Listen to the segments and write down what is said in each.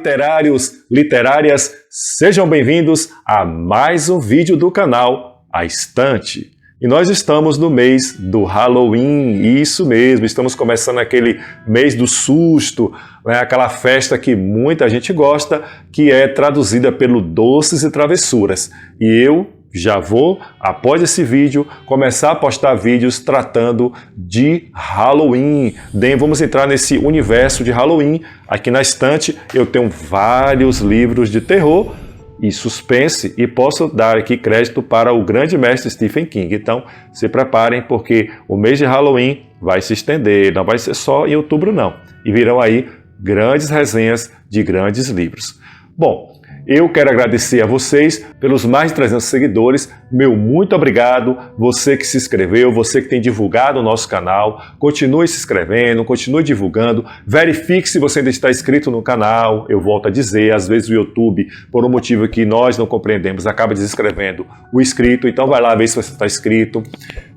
literários, literárias, sejam bem-vindos a mais um vídeo do canal A Estante. E nós estamos no mês do Halloween, isso mesmo, estamos começando aquele mês do susto, né? Aquela festa que muita gente gosta, que é traduzida pelo Doces e Travessuras. E eu já vou, após esse vídeo, começar a postar vídeos tratando de Halloween. Vamos entrar nesse universo de Halloween. Aqui na estante eu tenho vários livros de terror e suspense e posso dar aqui crédito para o grande mestre Stephen King. Então se preparem, porque o mês de Halloween vai se estender, não vai ser só em outubro não. E virão aí grandes resenhas de grandes livros. Bom, eu quero agradecer a vocês pelos mais de 300 seguidores, meu muito obrigado, você que se inscreveu, você que tem divulgado o nosso canal, continue se inscrevendo, continue divulgando, verifique se você ainda está inscrito no canal, eu volto a dizer, às vezes o YouTube, por um motivo que nós não compreendemos, acaba desinscrevendo o inscrito, então vai lá ver se você está inscrito.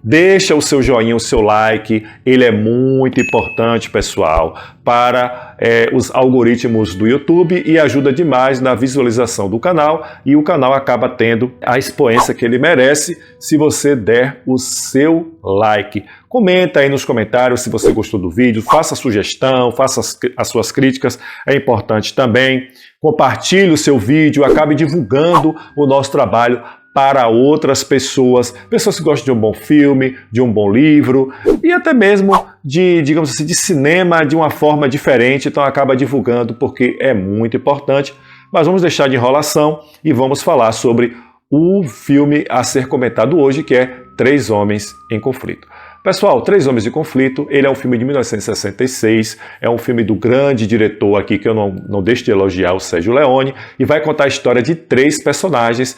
Deixa o seu joinha, o seu like, ele é muito importante, pessoal, para os algoritmos do YouTube e ajuda demais na visualização do canal, e o canal acaba tendo a expoência que ele merece se você der o seu like. Comenta aí nos comentários se você gostou do vídeo, faça sugestão, faça as suas críticas, é importante também. Compartilhe o seu vídeo, acabe divulgando o nosso trabalho para outras pessoas que gostam de um bom filme, de um bom livro e até mesmo de, digamos assim, de cinema de uma forma diferente, então acaba divulgando porque é muito importante. Mas vamos deixar de enrolação e vamos falar sobre o filme a ser comentado hoje, que é Três Homens em Conflito. Pessoal, Três Homens em Conflito, ele é um filme de 1966, é um filme do grande diretor aqui, que eu não deixo de elogiar, o Sergio Leone, e vai contar a história de três personagens.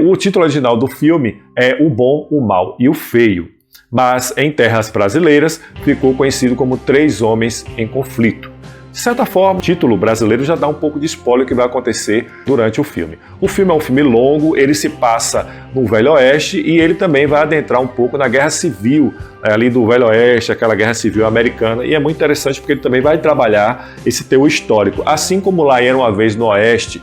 O título original do filme é O Bom, o Mal e o Feio, mas em terras brasileiras ficou conhecido como Três Homens em Conflito. De certa forma, o título brasileiro já dá um pouco de spoiler do que vai acontecer durante o filme. O filme é um filme longo, ele se passa no Velho Oeste e ele também vai adentrar um pouco na Guerra Civil, ali do Velho Oeste, aquela Guerra Civil americana, e é muito interessante porque ele também vai trabalhar esse teor histórico. Assim como Lá Era Uma Vez no Oeste,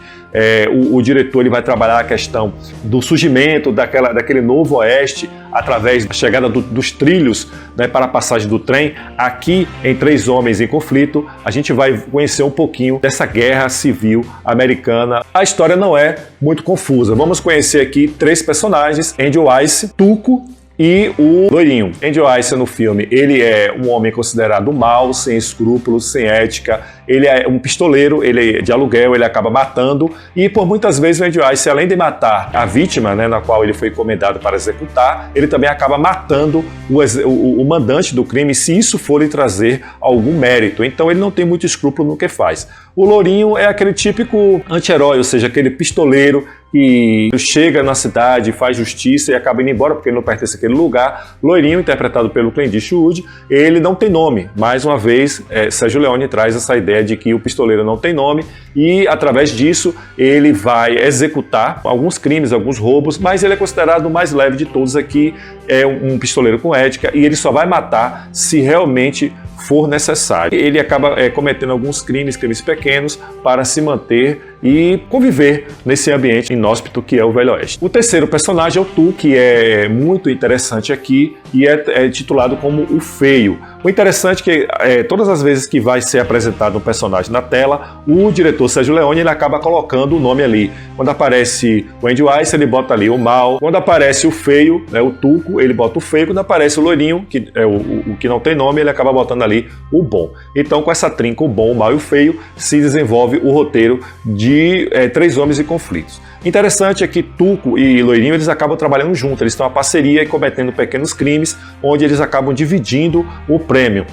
o diretor ele vai trabalhar a questão do surgimento daquele novo oeste através da chegada dos trilhos, né, para a passagem do trem. Aqui em Três Homens em Conflito a gente vai conhecer um pouquinho dessa guerra civil americana. A história não é muito confusa, vamos conhecer aqui três personagens: Angel Ice, Tuco e o Loirinho. Angel Ice no filme, ele é um homem considerado mau, sem escrúpulos, sem ética, ele é um pistoleiro, ele é de aluguel, ele acaba matando, e por muitas vezes o Angel Ice, além de matar a vítima, né, na qual ele foi encomendado para executar, ele também acaba matando o mandante do crime, se isso for lhe trazer algum mérito. Então ele não tem muito escrúpulo no que faz. O Lourinho é aquele típico anti-herói, ou seja, aquele pistoleiro que chega na cidade, faz justiça e acaba indo embora porque ele não pertence àquele lugar. Loirinho, interpretado pelo Clint Eastwood, ele não tem nome. Mais uma vez, Sergio Leone traz essa ideia de que o pistoleiro não tem nome e, através disso, ele vai executar alguns crimes, alguns roubos, mas ele é considerado o mais leve de todos aqui, é um pistoleiro com ética, e ele só vai matar se realmente for necessário. Ele acaba cometendo alguns crimes pequenos para se manter e conviver nesse ambiente inóspito que é o Velho Oeste. O terceiro personagem é o Tu, que é muito interessante aqui e é titulado como o Feio. O interessante é que todas as vezes que vai ser apresentado um personagem na tela, o diretor Sergio Leone ele acaba colocando o nome ali. Quando aparece o Angel Ice, ele bota ali o Mal. Quando aparece o Feio, né, o Tuco, ele bota o Feio. Quando aparece o Loirinho, que é o que não tem nome, ele acaba botando ali o Bom. Então, com essa trinca, o Bom, o Mal e o Feio, se desenvolve o roteiro de Três Homens em Conflitos. Interessante é que Tuco e Loirinho eles acabam trabalhando juntos, eles estão uma parceria e cometendo pequenos crimes, onde eles acabam dividindo o prêmio.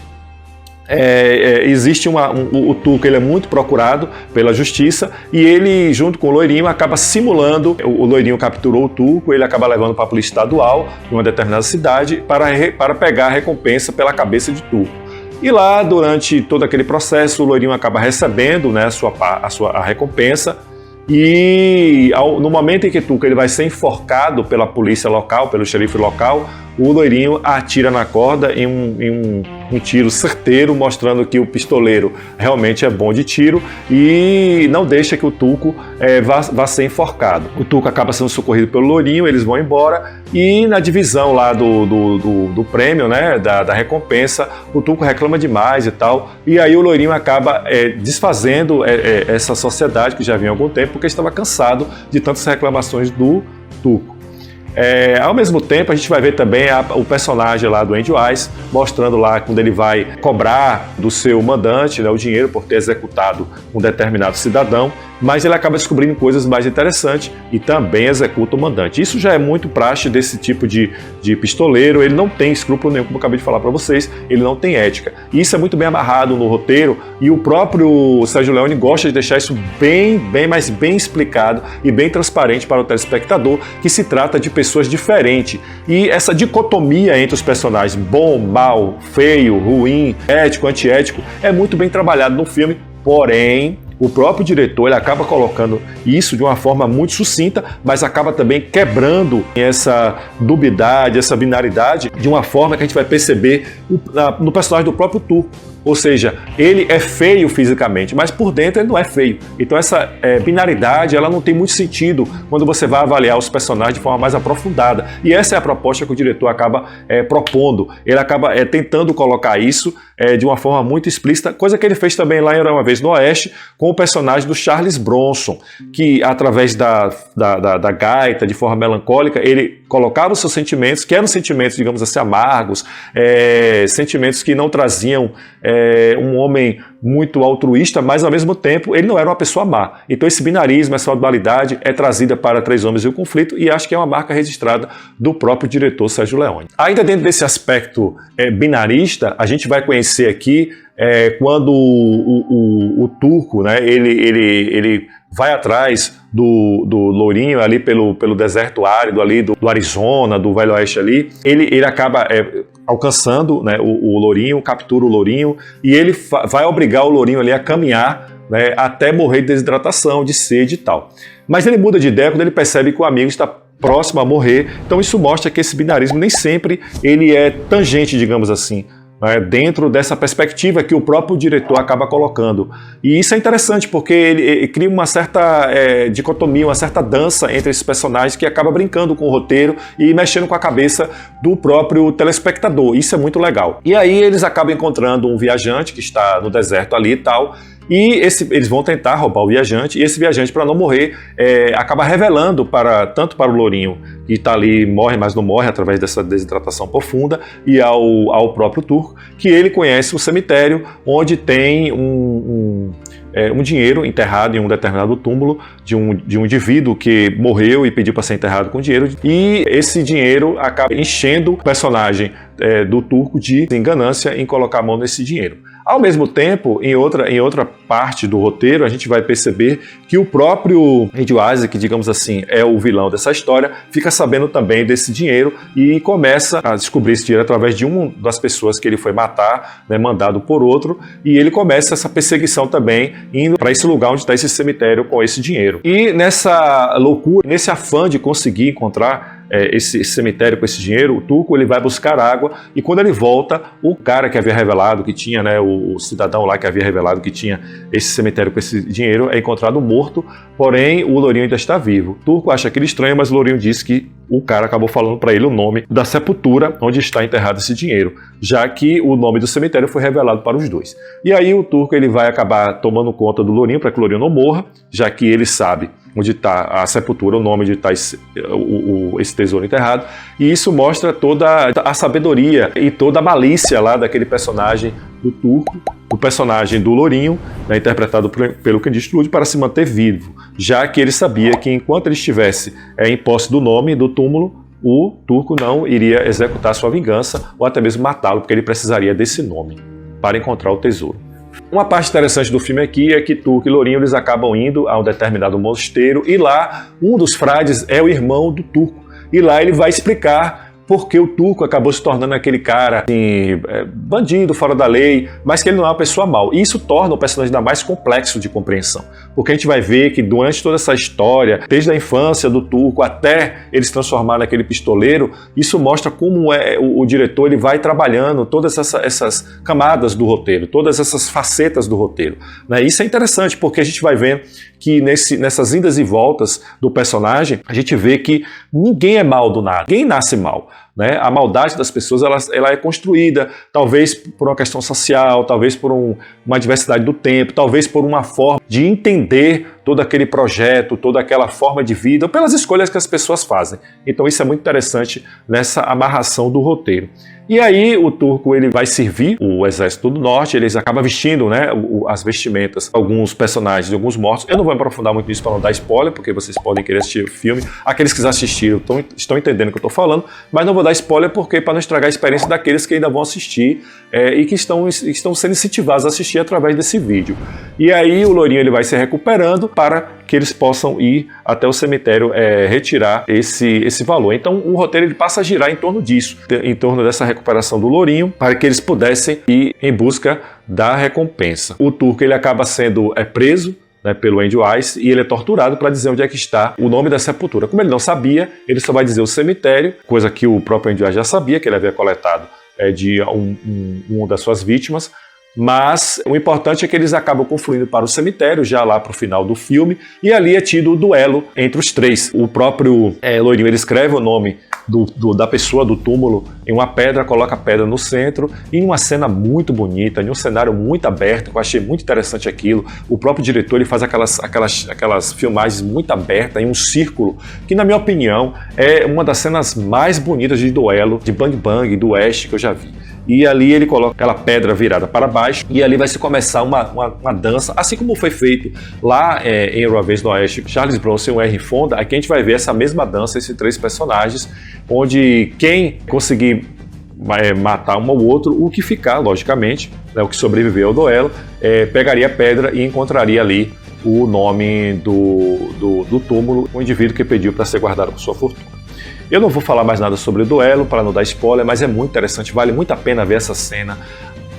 Existe o Tuco, ele é muito procurado pela justiça e ele, junto com o Loirinho, acaba simulando. O Loirinho capturou o Tuco, ele acaba levando para a polícia estadual em uma determinada cidade para pegar a recompensa pela cabeça de Tuco. E lá, durante todo aquele processo, o Loirinho acaba recebendo, né, a recompensa. E no momento em que Tuco ele vai ser enforcado pela polícia local, pelo xerife local, o loirinho atira na corda em um tiro certeiro, mostrando que o pistoleiro realmente é bom de tiro e não deixa que o Tuco vá ser enforcado. O Tuco acaba sendo socorrido pelo loirinho, eles vão embora e na divisão lá do prêmio, né, da recompensa, o Tuco reclama demais e tal, e aí o loirinho acaba desfazendo essa sociedade que já vinha há algum tempo, porque estava cansado de tantas reclamações do Tuco. Ao mesmo tempo, a gente vai ver também o personagem lá do Andy Wise, mostrando lá quando ele vai cobrar do seu mandante, né, o dinheiro por ter executado um determinado cidadão, mas ele acaba descobrindo coisas mais interessantes e também executa o mandante. Isso já é muito praxe desse tipo de pistoleiro, ele não tem escrúpulo nenhum, como eu acabei de falar para vocês, ele não tem ética. E isso é muito bem amarrado no roteiro e o próprio Sérgio Leone gosta de deixar isso mas bem explicado e bem transparente para o telespectador, que se trata de pessoas diferentes. E essa dicotomia entre os personagens, bom, mal, feio, ruim, ético, antiético, é muito bem trabalhado no filme, porém o próprio diretor ele acaba colocando isso de uma forma muito sucinta, mas acaba também quebrando essa dubiedade, essa binaridade, de uma forma que a gente vai perceber no personagem do próprio Tuco. Ou seja, ele é feio fisicamente, mas por dentro ele não é feio. Então essa binaridade ela não tem muito sentido quando você vai avaliar os personagens de forma mais aprofundada. E essa é a proposta que o diretor acaba propondo. Ele acaba tentando colocar isso de uma forma muito explícita, coisa que ele fez também lá em Era Uma Vez no Oeste, com o personagem do Charles Bronson, que através da gaita, de forma melancólica, ele colocava os seus sentimentos, que eram sentimentos, digamos assim, amargos, sentimentos que não traziam um homem muito altruísta, mas ao mesmo tempo ele não era uma pessoa má. Então esse binarismo, essa dualidade é trazida para Três Homens e o Conflito e acho que é uma marca registrada do próprio diretor Sérgio Leone. Ainda dentro desse aspecto binarista, a gente vai conhecer aqui quando o Turco, né, ele vai atrás do lourinho ali pelo deserto árido ali do Arizona, do Velho Oeste ali, ele acaba alcançando, né, o lourinho, captura o lourinho e ele vai obrigar o lourinho ali a caminhar, né, até morrer de desidratação, de sede e tal. Mas ele muda de ideia quando ele percebe que o amigo está próximo a morrer, então isso mostra que esse binarismo nem sempre ele é tangente, digamos assim, dentro dessa perspectiva que o próprio diretor acaba colocando. E isso é interessante porque ele cria uma certa dicotomia, uma certa dança entre esses personagens que acaba brincando com o roteiro e mexendo com a cabeça do próprio telespectador. Isso é muito legal. E aí eles acabam encontrando um viajante que está no deserto ali e tal, e eles vão tentar roubar o viajante, e esse viajante, para não morrer, acaba revelando tanto para o lourinho, que está ali, morre, mas não morre através dessa desidratação profunda, e ao próprio Turco, que ele conhece um cemitério onde tem um dinheiro enterrado em um determinado túmulo de um indivíduo que morreu e pediu para ser enterrado com dinheiro, e esse dinheiro acaba enchendo o personagem do Turco de ganância em colocar a mão nesse dinheiro. Ao mesmo tempo, em outra parte do roteiro, a gente vai perceber que o próprio Andy Wise, que digamos assim é o vilão dessa história, fica sabendo também desse dinheiro e começa a descobrir esse dinheiro através de uma das pessoas que ele foi matar, né, mandado por outro, e ele começa essa perseguição também, indo para esse lugar onde está esse cemitério com esse dinheiro. E nessa loucura, nesse afã de conseguir encontrar esse cemitério com esse dinheiro, o Turco ele vai buscar água e quando ele volta, o cara que havia revelado que tinha, né, o cidadão lá que havia revelado que tinha esse cemitério com esse dinheiro é encontrado morto, porém o lourinho ainda está vivo. O Turco acha aquilo estranho, mas o lourinho diz que o cara acabou falando para ele o nome da sepultura onde está enterrado esse dinheiro, já que o nome do cemitério foi revelado para os dois. E aí o Turco ele vai acabar tomando conta do lourinho para que o lourinho não morra, já que ele sabe onde está a sepultura, o nome onde está esse tesouro enterrado, e isso mostra toda a sabedoria e toda a malícia lá daquele personagem do Turco, o personagem do lourinho, né, interpretado pelo Clint Eastwood, para se manter vivo, já que ele sabia que enquanto ele estivesse em posse do nome do túmulo, o Turco não iria executar sua vingança ou até mesmo matá-lo, porque ele precisaria desse nome para encontrar o tesouro. Uma parte interessante do filme aqui é que Turco e Lourinho eles acabam indo a um determinado mosteiro e lá um dos frades é o irmão do Turco. E lá ele vai explicar porque o Turco acabou se tornando aquele cara assim, bandido, fora da lei, mas que ele não é uma pessoa mal. E isso torna o personagem ainda mais complexo de compreensão, porque a gente vai ver que durante toda essa história, desde a infância do Turco até ele se transformar naquele pistoleiro, isso mostra como o diretor ele vai trabalhando todas essas camadas do roteiro, todas essas facetas do roteiro, né? Isso é interessante, porque a gente vai ver que nessas indas e voltas do personagem, a gente vê que ninguém é mal do nada, ninguém nasce mal, né? A maldade das pessoas ela é construída, talvez por uma questão social, talvez por uma diversidade do tempo, talvez por uma forma de entender todo aquele projeto, toda aquela forma de vida, ou pelas escolhas que as pessoas fazem. Então isso é muito interessante nessa amarração do roteiro. E aí o Turco ele vai servir o exército do norte, eles acabam vestindo, né, as vestimentas, alguns personagens, alguns mortos. Eu não vou me aprofundar muito nisso para não dar spoiler, porque vocês podem querer assistir o filme. Aqueles que já assistiram estão entendendo o que eu estou falando, mas não vou dar spoiler porque para não estragar a experiência daqueles que ainda vão assistir e que estão sendo incentivados a assistir através desse vídeo. E aí o Lourinho ele vai se recuperando para que eles possam ir até o cemitério retirar esse valor. Então o roteiro ele passa a girar em torno disso, em torno dessa recuperação do Lourinho, para que eles pudessem ir em busca da recompensa. O Turco ele acaba sendo preso, né, pelo Andy Weiss, e ele é torturado para dizer onde é que está o nome da sepultura. Como ele não sabia, ele só vai dizer o cemitério, coisa que o próprio Andy Weiss já sabia, que ele havia coletado de uma das suas vítimas. Mas o importante é que eles acabam confluindo para o cemitério, já lá para o final do filme, e ali é tido o duelo entre os três. O próprio Lourinho ele escreve o nome da pessoa do túmulo em uma pedra, coloca a pedra no centro, e em uma cena muito bonita, em um cenário muito aberto, eu achei muito interessante aquilo. O próprio diretor ele faz aquelas filmagens muito abertas, em um círculo, que na minha opinião é uma das cenas mais bonitas de duelo, de Bang Bang, do Oeste que eu já vi. E ali ele coloca aquela pedra virada para baixo e ali vai se começar uma dança, assim como foi feito lá em Era Uma Vez no Oeste, Charles Bronson e o Henry Fonda. Aqui a gente vai ver essa mesma dança, esses três personagens, onde quem conseguir matar um ao outro, o que ficar, logicamente, né, o que sobreviveu ao duelo, pegaria a pedra e encontraria ali o nome do túmulo, o indivíduo que pediu para ser guardado por sua fortuna. Eu não vou falar mais nada sobre o duelo para não dar spoiler, mas é muito interessante, vale muito a pena ver essa cena.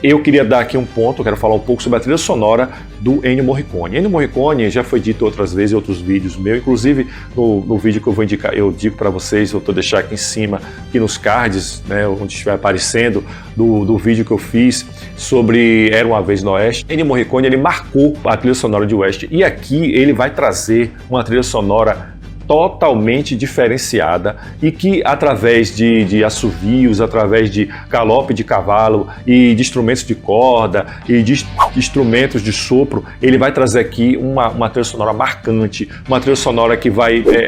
Eu queria dar aqui um ponto, quero falar um pouco sobre a trilha sonora do Ennio Morricone. Ennio Morricone já foi dito outras vezes em outros vídeos meus, inclusive no vídeo que eu vou indicar, eu digo para vocês, eu vou deixar aqui em cima, aqui nos cards, né, onde estiver aparecendo, do vídeo que eu fiz sobre Era Uma Vez no Oeste. Ennio Morricone ele marcou a trilha sonora de Oeste, e aqui ele vai trazer uma trilha sonora totalmente diferenciada e que através de assovios, através de galope de cavalo e de instrumentos de corda e de instrumentos de sopro, ele vai trazer aqui uma trilha sonora marcante, uma trilha sonora que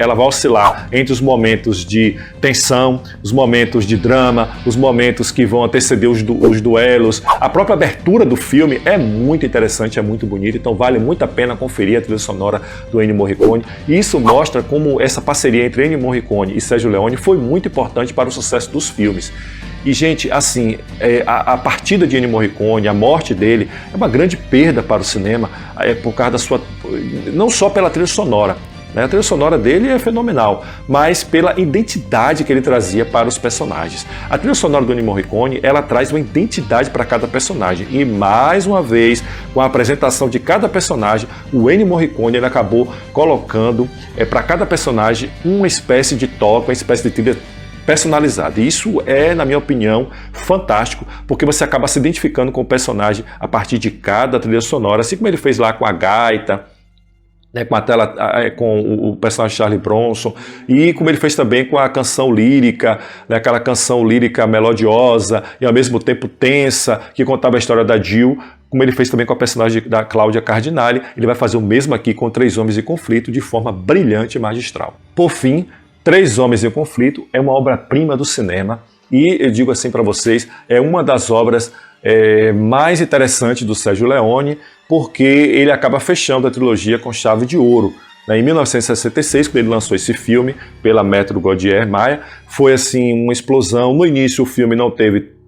ela vai oscilar entre os momentos de tensão, os momentos de drama, os momentos que vão anteceder os duelos. A própria abertura do filme é muito interessante, é muito bonita, então vale muito a pena conferir a trilha sonora do Ennio Morricone, e isso mostra como essa parceria entre Ennio Morricone e Sergio Leone foi muito importante para o sucesso dos filmes. E, gente, assim, a partida de Ennio Morricone, a morte dele, é uma grande perda para o cinema, por causa da sua... não só pela trilha sonora, né? A trilha sonora dele é fenomenal, mas pela identidade que ele trazia para os personagens. A trilha sonora do Ennio Morricone, ela traz uma identidade para cada personagem, e mais uma vez, com a apresentação de cada personagem, o Ennio Morricone ele acabou colocando para cada personagem uma espécie de toque, uma espécie de trilha personalizada. E isso é, na minha opinião, fantástico, porque você acaba se identificando com o personagem a partir de cada trilha sonora, assim como ele fez lá com a gaita, com o personagem Charlie Bronson, e como ele fez também com a canção lírica, aquela canção lírica melodiosa e ao mesmo tempo tensa, que contava a história da Jill, como ele fez também com a personagem da Cláudia Cardinale. Ele vai fazer o mesmo aqui com Três Homens em Conflito de forma brilhante e magistral. Por fim, Três Homens em Conflito é uma obra-prima do cinema, e eu digo assim para vocês, é uma das obras mais interessantes do Sergio Leone, porque ele acaba fechando a trilogia com chave de ouro. Em 1966, quando ele lançou esse filme pela Metro-Goldwyn Mayer, foi assim uma explosão. No início o filme não teve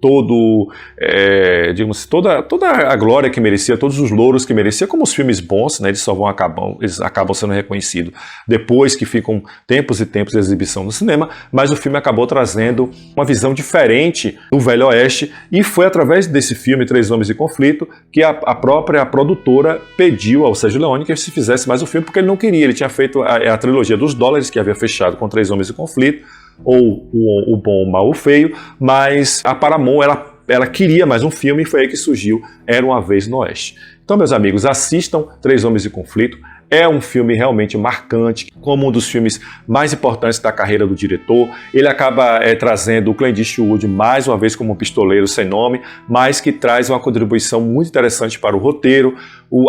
digamos, toda a glória que merecia, todos os louros que merecia, como os filmes bons, né, eles acabam sendo reconhecidos depois que ficam tempos e tempos de exibição no cinema, mas o filme acabou trazendo uma visão diferente do Velho Oeste, e foi através desse filme, Três Homens em Conflito, que a própria produtora pediu ao Sérgio Leone que se fizesse mais um filme, porque ele não queria, ele tinha feito a trilogia dos dólares, que havia fechado com Três Homens em Conflito, ou o Bom, o Mal, o Feio, mas a Paramount, ela queria mais um filme, e foi aí que surgiu Era Uma Vez no Oeste. Então, meus amigos, assistam Três Homens em Conflito. É um filme realmente marcante, como um dos filmes mais importantes da carreira do diretor. Ele acaba trazendo o Clint Eastwood mais uma vez como um pistoleiro sem nome, mas que traz uma contribuição muito interessante para o roteiro.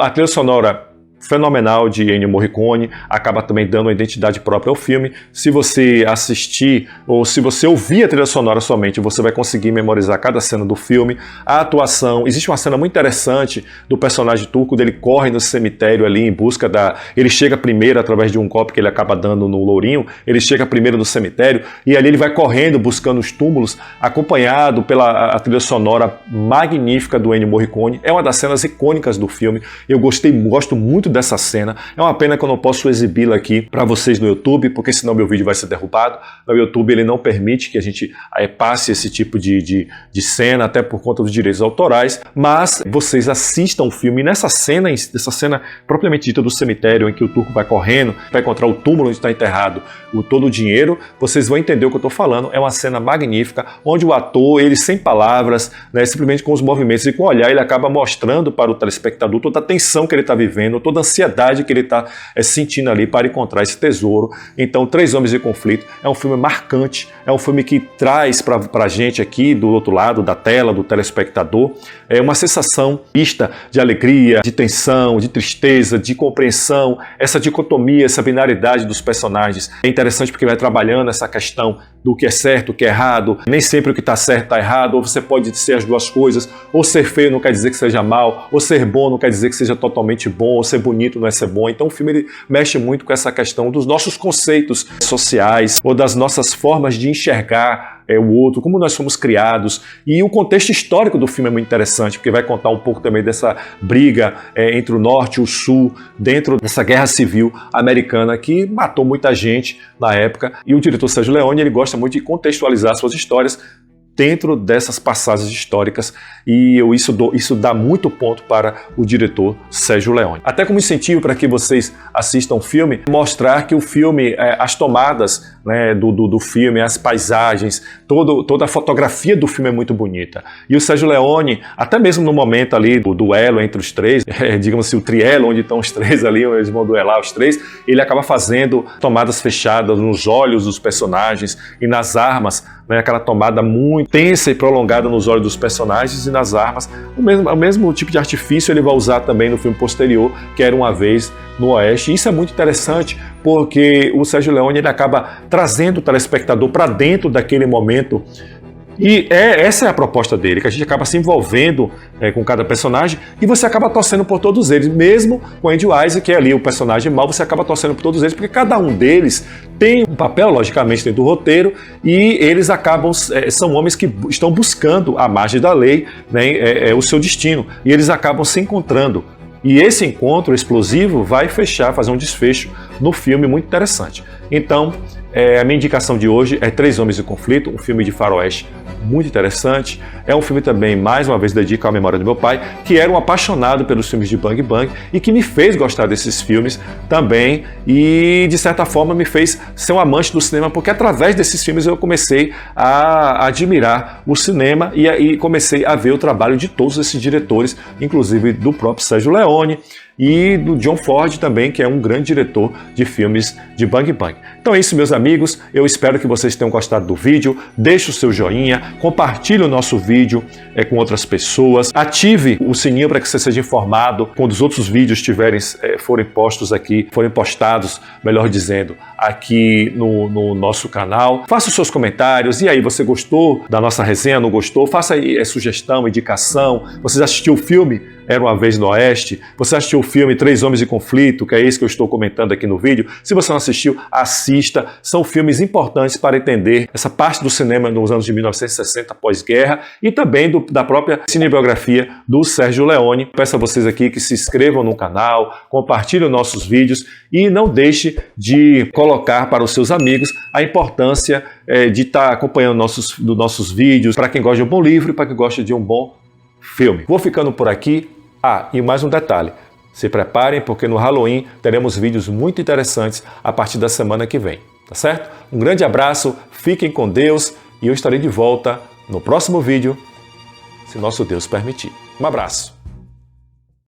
A trilha sonora fenomenal de Ennio Morricone acaba também dando uma identidade própria ao filme. Se você assistir ou se você ouvir a trilha sonora somente, você vai conseguir memorizar cada cena do filme. A atuação, existe uma cena muito interessante do personagem turco, dele corre no cemitério ali em busca ele chega primeiro através de um copo que ele acaba dando no lourinho, ele chega primeiro no cemitério e ali ele vai correndo buscando os túmulos, acompanhado pela trilha sonora magnífica do Ennio Morricone. É uma das cenas icônicas do filme. Eu gosto muito dessa cena. É uma pena que eu não posso exibi-la aqui para vocês no YouTube, porque senão meu vídeo vai ser derrubado. O YouTube ele não permite que a gente passe esse tipo de cena, até por conta dos direitos autorais, mas vocês assistam o filme. Nessa cena propriamente dita do cemitério, em que o turco vai correndo para encontrar o túmulo onde está enterrado todo o dinheiro, vocês vão entender o que eu estou falando. É uma cena magnífica, onde o ator, ele sem palavras, né, simplesmente com os movimentos e com o olhar, ele acaba mostrando para o telespectador toda a tensão que ele está vivendo, toda a ansiedade que ele está sentindo ali para encontrar esse tesouro. Então, Três Homens em Conflito é um filme marcante, é um filme que traz para a gente aqui, do outro lado da tela, do telespectador, uma sensação mista de alegria, de tensão, de tristeza, de compreensão, essa dicotomia, essa binaridade dos personagens. É interessante porque vai trabalhando essa questão do que é certo, o que é errado. Nem sempre o que está certo está errado, ou você pode ser as duas coisas, ou ser feio não quer dizer que seja mal, ou ser bom não quer dizer que seja totalmente bom, ou ser bonito não é ser bom. Então o filme ele mexe muito com essa questão dos nossos conceitos sociais, ou das nossas formas de enxergar o outro, como nós fomos criados. E o contexto histórico do filme é muito interessante, porque vai contar um pouco também dessa briga entre o norte e o sul, dentro dessa guerra civil americana que matou muita gente na época. E o diretor Sérgio Leone ele gosta muito de contextualizar suas histórias dentro dessas passagens históricas, e isso dá muito ponto para o diretor Sérgio Leone. Até como incentivo para que vocês assistam o filme, mostrar que o filme, as tomadas, né, do filme, as paisagens, toda a fotografia do filme é muito bonita. E o Sérgio Leone, até mesmo no momento ali do duelo entre os três, digamos assim, o trielo onde estão os três ali, eles vão duelar os três, ele acaba fazendo tomadas fechadas nos olhos dos personagens e nas armas, né, aquela tomada muito tensa e prolongada nos olhos dos personagens e nas armas. O mesmo tipo de artifício ele vai usar também no filme posterior, que Era Uma Vez no Oeste. E isso é muito interessante, porque o Sérgio Leone ele acaba trazendo o telespectador para dentro daquele momento. E essa é a proposta dele, que a gente acaba se envolvendo com cada personagem e você acaba torcendo por todos eles, mesmo com Andy Wise, que é ali o personagem mau, você acaba torcendo por todos eles, porque cada um deles tem um papel, logicamente, dentro do roteiro, e eles acabam, são homens que estão buscando, à margem da lei, né, o seu destino, e eles acabam se encontrando. E esse encontro explosivo vai fazer um desfecho no filme muito interessante. Então, a minha indicação de hoje é Três Homens em Conflito, um filme de faroeste muito interessante. É um filme também, mais uma vez, dedico à memória do meu pai, que era um apaixonado pelos filmes de Bang Bang e que me fez gostar desses filmes também e, de certa forma, me fez ser um amante do cinema, porque através desses filmes eu comecei a admirar o cinema e comecei a ver o trabalho de todos esses diretores, inclusive do próprio Sérgio Leone e do John Ford também, que é um grande diretor de filmes de Bang Bang. Então é isso, meus amigos, eu espero que vocês tenham gostado do vídeo, deixe o seu joinha, compartilhe o nosso vídeo com outras pessoas, ative o sininho para que você seja informado quando os outros vídeos forem postados, melhor dizendo, aqui no nosso canal. Faça os seus comentários, e aí, você gostou da nossa resenha, não gostou? Faça aí sugestão, indicação, você assistiu o filme Era Uma Vez no Oeste, você assistiu o filme Três Homens em Conflito, que é esse que eu estou comentando aqui no vídeo. Se você não assistiu, assista. São filmes importantes para entender essa parte do cinema nos anos de 1960, pós-guerra, e também da própria cinebiografia do Sérgio Leone. Peço a vocês aqui que se inscrevam no canal, compartilhem nossos vídeos e não deixe de colocar para os seus amigos a importância de estar acompanhando nossos vídeos, para quem gosta de um bom livro e para quem gosta de um bom filme. Vou ficando por aqui. E mais um detalhe. Se preparem porque no Halloween teremos vídeos muito interessantes a partir da semana que vem, tá certo? Um grande abraço, fiquem com Deus e eu estarei de volta no próximo vídeo, se nosso Deus permitir. Um abraço.